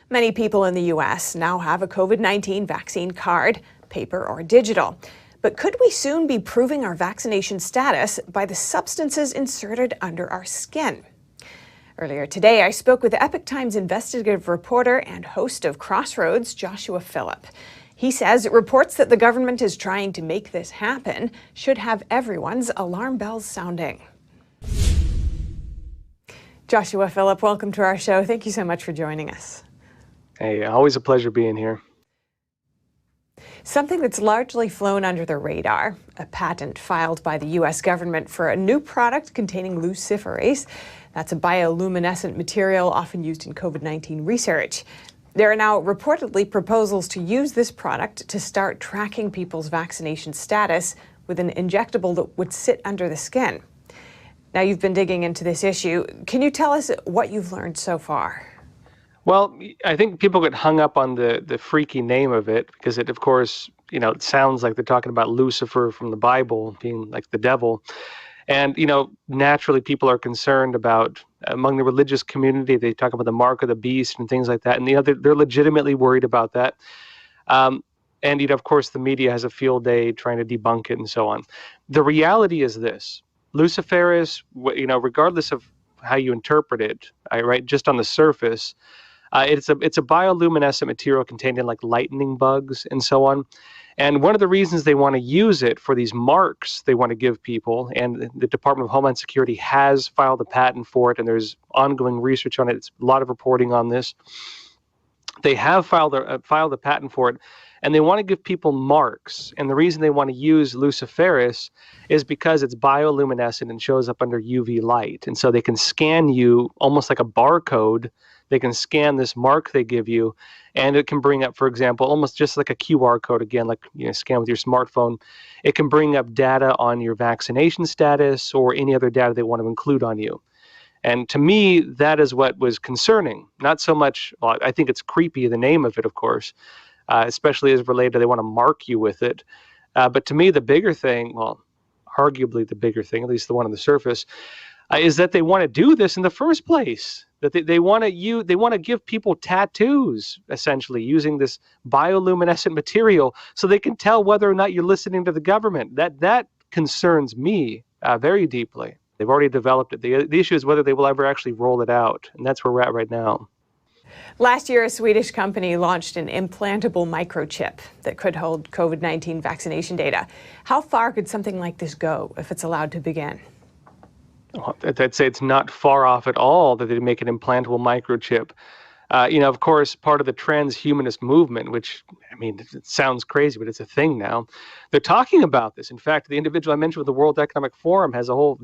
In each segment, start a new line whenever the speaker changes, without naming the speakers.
Many people in the U.S. now have a COVID-19 vaccine card, paper or digital. But could we soon be proving our vaccination status by the substances inserted under our skin? Earlier today, I spoke with Epoch Times investigative reporter and host of Crossroads, Joshua Phillip. He says reports that the government is trying to make this happen should have everyone's alarm bells sounding. Joshua Phillip, welcome to our show. Thank you so much for joining us.
Hey, always a pleasure being here.
Something that's largely flown under the radar, a patent filed by the U.S. government for a new product containing luciferase. That's a bioluminescent material often used in COVID-19 research. There are now reportedly proposals to use this product to start tracking people's vaccination status with an injectable that would sit under the skin. Now, you've been digging into this issue. Can you tell us what you've learned so far?
Well, I think people get hung up on the freaky name of it because it, of course, it sounds like they're talking about Lucifer from the Bible being like the devil. And, naturally people are concerned about, among the religious community, they talk about the mark of the beast and things like that. And, they're legitimately worried about that. And, of course, the media has a field day trying to debunk it and so on. The reality is this: luciferase, regardless of how you interpret it, right, just on the surface, it's a bioluminescent material contained in like lightning bugs and so on. And one of the reasons they want to use it for these marks they want to give people, and the Department of Homeland Security has filed a patent for it, and there's ongoing research on it. It's a lot of reporting on this. They have filed a patent for it, and they want to give people marks. And the reason they want to use luciferase is because it's bioluminescent and shows up under UV light. And so they can scan you almost like a barcode. They can scan this mark they give you, and it can bring up, for example, almost just like a QR code, again, like scan with your smartphone. It can bring up data on your vaccination status or any other data they want to include on you. And to me, that is what was concerning. Not so much, well, I think it's creepy, the name of it, of course, especially as related to they want to mark you with it. But to me, the bigger thing, well, arguably the bigger thing, at least the one on the surface, is that they want to do this in the first place. That they want to give people tattoos, essentially, using this bioluminescent material so they can tell whether or not you're listening to the government. That concerns me very deeply. They've already developed it. The issue is whether they will ever actually roll it out, and that's where we're at right now.
Last year, a Swedish company launched an implantable microchip that could hold COVID-19 vaccination data. How far could something like this go if it's allowed to begin?
I'd say it's not far off at all that they make an implantable microchip. Of course, part of the transhumanist movement, which, it sounds crazy, but it's a thing now. They're talking about this. In fact, the individual I mentioned with the World Economic Forum has a whole,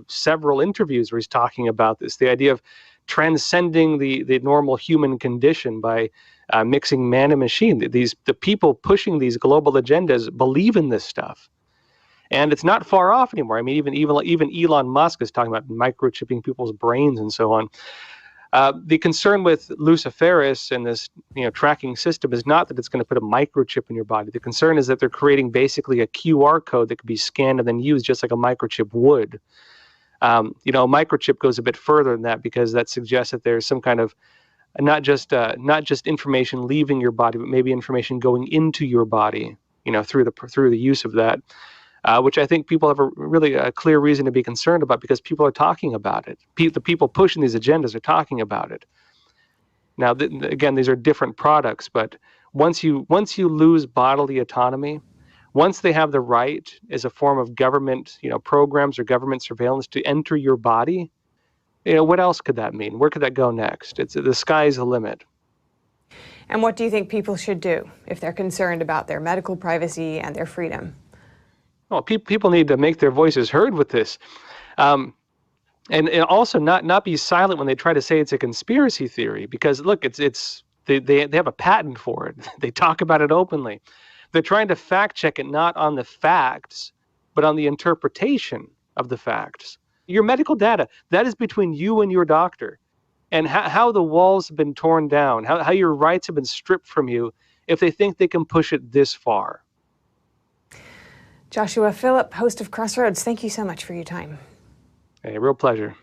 several interviews where he's talking about this, the idea of transcending the normal human condition by mixing man and machine. The people pushing these global agendas believe in this stuff. And it's not far off anymore. Even Elon Musk is talking about microchipping people's brains and so on. The concern with luciferase and this tracking system is not that it's going to put a microchip in your body. The concern is that they're creating basically a QR code that could be scanned and then used just like a microchip would. A microchip goes a bit further than that because that suggests that there's some kind of not just information leaving your body, but maybe information going into your body, through the use of that. Which I think people have a clear reason to be concerned about because people are talking about it. The people pushing these agendas are talking about it. Now, again, these are different products, but once you lose bodily autonomy, once they have the right as a form of government, programs or government surveillance to enter your body, what else could that mean? Where could that go next? The sky's the limit.
And what do you think people should do if they're concerned about their medical privacy and their freedom?
Well, people need to make their voices heard with this, and also not be silent when they try to say it's a conspiracy theory. Because look, they have a patent for it. They talk about it openly. They're trying to fact check it not on the facts, but on the interpretation of the facts. Your medical data, that is between you and your doctor, and how the walls have been torn down, how your rights have been stripped from you if they think they can push it this far.
Joshua Phillip, host of Crossroads, thank you so much for your time.
Hey, real pleasure.